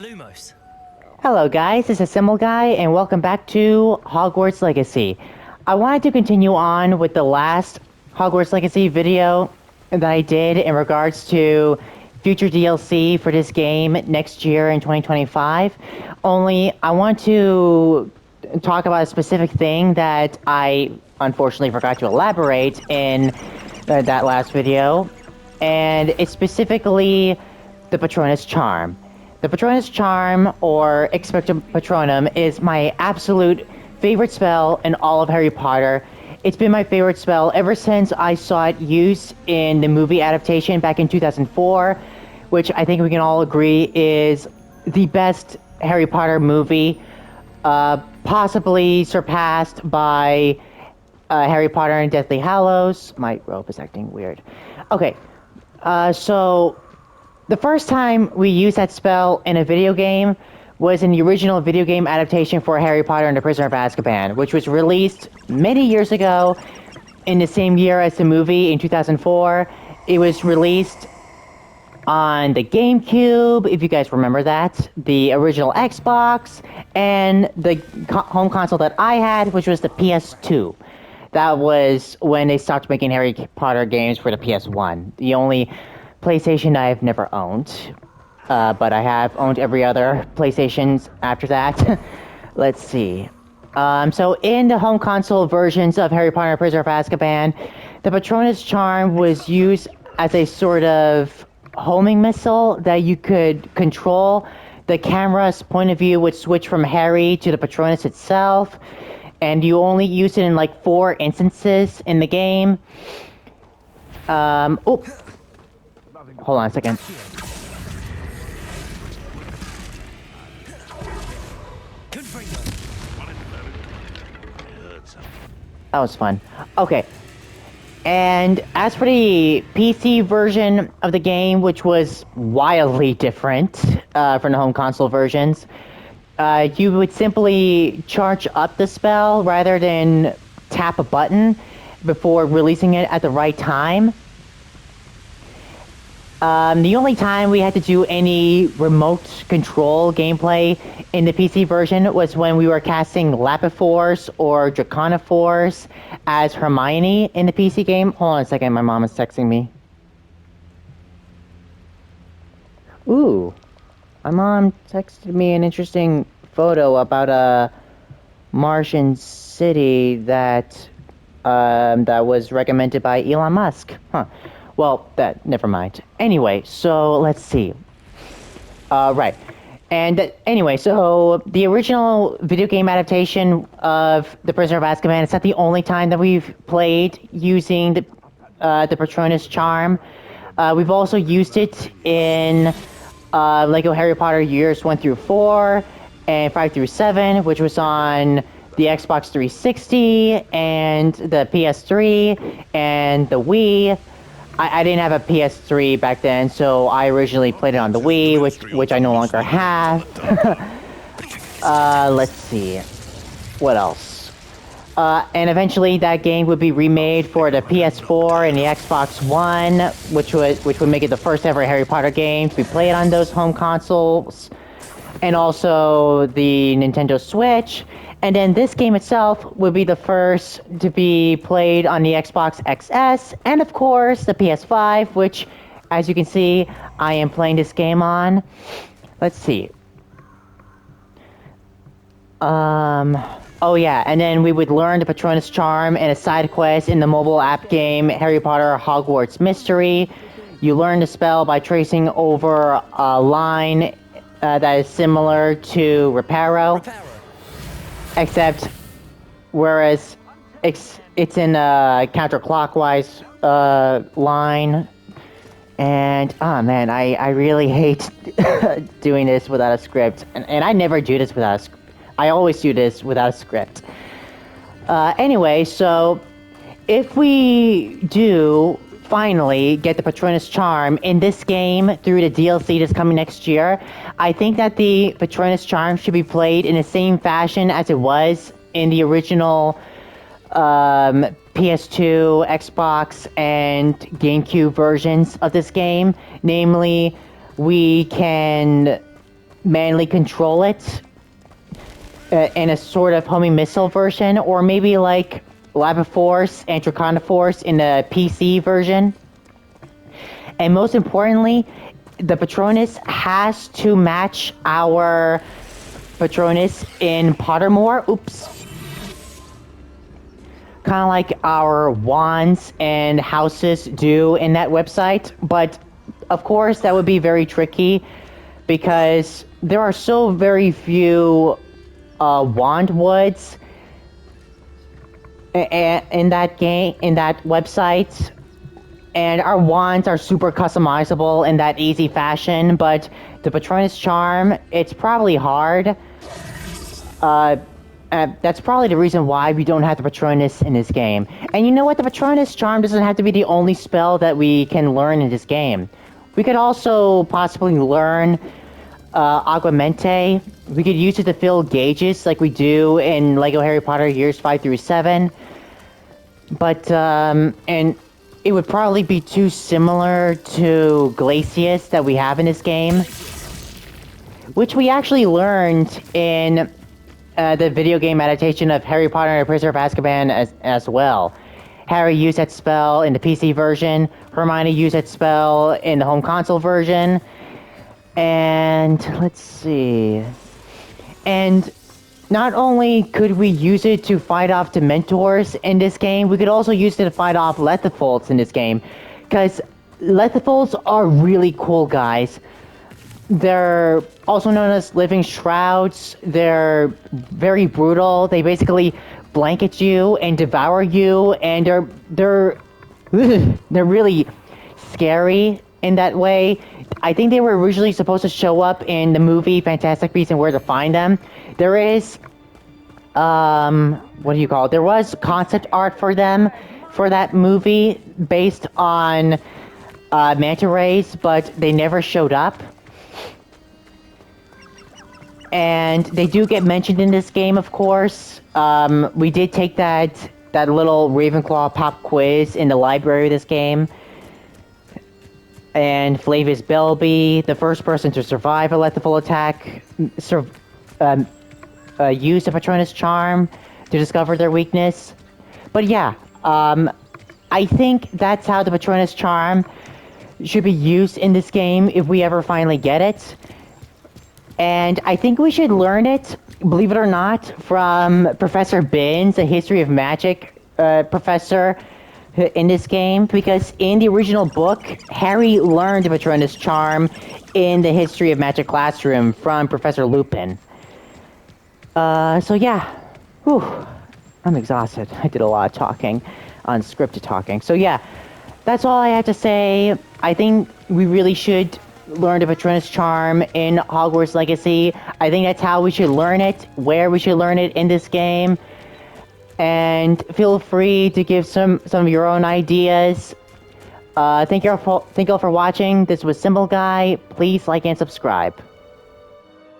Lumos. Hello guys, this is Symbol Guy, and welcome back to Hogwarts Legacy. I wanted to continue on with the last Hogwarts Legacy video that I did in regards to future DLC for this game next year in 2025. Only, I want to talk about a specific thing that I unfortunately forgot to elaborate in that last video, and it's specifically the Patronus Charm. The Patronus Charm, or Expecto Patronum, is my absolute favorite spell in all of Harry Potter. It's been my favorite spell ever since I saw it used in the movie adaptation back in 2004, which I think we can all agree is the best Harry Potter movie, possibly surpassed by Harry Potter and Deathly Hallows. My rope is acting weird. Okay, so the first time we used that spell in a video game was in the original video game adaptation for Harry Potter and the Prisoner of Azkaban, which was released many years ago in the same year as the movie in 2004. It was released on the GameCube, if you guys remember that, the original Xbox, and the home console that I had, which was the PS2. That was when they stopped making Harry Potter games for the PS1. The only PlayStation I've never owned, but I have owned every other PlayStation after that. Let's see. So in the home console versions of Harry Potter and Prisoner of Azkaban, the Patronus Charm was used as a sort of homing missile that you could control. The camera's point of view would switch from Harry to the Patronus itself, and you only use it in like 4 instances in the game. Oh. Hold on a second. That was fun. Okay. And as for the PC version of the game, which was wildly different from the home console versions, you would simply charge up the spell rather than tap a button before releasing it at the right time. The only time we had to do any remote control gameplay in the PC version was when we were casting Lapiforce or Draconiforce as Hermione in the PC game. Hold on a second, my mom is texting me. Ooh, my mom texted me an interesting photo about a Martian city that was recommended by Elon Musk. Huh. Well, never mind. Anyway, so let's see. Right. And anyway, so the original video game adaptation of The Prisoner of Azkaban, it's not the only time that we've played using the Patronus Charm. We've also used it in Lego Harry Potter Years 1 through 4 and 5 through 7, which was on the Xbox 360 and the PS3 and the Wii. I didn't have a PS3 back then, so I originally played it on the Wii, which I no longer have. Let's see. What else? And eventually that game would be remade for the PS4 and the Xbox One, which would make it the first ever Harry Potter game to be played on those home consoles, and also the Nintendo Switch. And then this game itself would be the first to be played on the Xbox XS, and of course the PS5, which, as you can see, I am playing this game on. Let's see. Oh yeah, and then we would learn the Patronus Charm in a side quest in the mobile app game Harry Potter Hogwarts Mystery. You learn the spell by tracing over a line that is similar to Reparo. Except, whereas it's in a counterclockwise line, and oh man, I really hate doing this without a script, and I never do this without a script. I always do this without a script. Anyway, so if we do finally get the Patronus Charm in this game through the DLC that's coming next year, I think that the Patronus Charm should be played in the same fashion as it was in the original PS2, Xbox, and GameCube versions of this game. Namely, we can manually control it in a sort of homing missile version, or maybe like Lava Force and Dracona Force in the PC version. And most importantly, the Patronus has to match our Patronus in Pottermore. Oops. Kind of like our wands and houses do in that website. But, of course, that would be very tricky because there are so very few wand woods in that game, in that website. And our wands are super customizable in that easy fashion, but the Patronus charm, it's probably hard. That's probably the reason why we don't have the Patronus in this game. And you know what? The Patronus charm doesn't have to be the only spell that we can learn in this game. We could also possibly learn Aguamente. We could use it to fill gauges like we do in LEGO Harry Potter Years 5 through 7. But, and it would probably be too similar to Glacius that we have in this game, which we actually learned in the video game adaptation of Harry Potter and the Prisoner of Azkaban as well. Harry used that spell in the PC version, Hermione used that spell in the home console version, and let's see. And not only could we use it to fight off Dementors in this game, we could also use it to fight off Lethifolds in this game, because Lethifolds are really cool guys. They're also known as living shrouds. They're very brutal. They basically blanket you and devour you, and they're really scary in that way. I think they were originally supposed to show up in the movie Fantastic Beasts and Where to Find Them. There is what do you call it? There was concept art for them for that movie based on manta rays, but they never showed up. And they do get mentioned in this game, of course. We did take that little Ravenclaw pop quiz in the library of this game. And Flavius Belby, the first person to survive a lethal attack, used the Patronus charm to discover their weakness. But yeah, I think that's how the Patronus charm should be used in this game if we ever finally get it. And I think we should learn it, believe it or not, from Professor Binns, a History of Magic professor in this game, because in the original book, Harry learned the Patronus charm in the History of Magic classroom from Professor Lupin. So yeah, whew, I'm exhausted. I did a lot of talking, unscripted talking. So yeah, that's all I had to say. I think we really should learn the Patronus charm in Hogwarts Legacy. I think that's how we should learn it, where we should learn it in this game. And feel free to give some of your own ideas. Thank you all for watching. This was Symbol Guy. Please like and subscribe.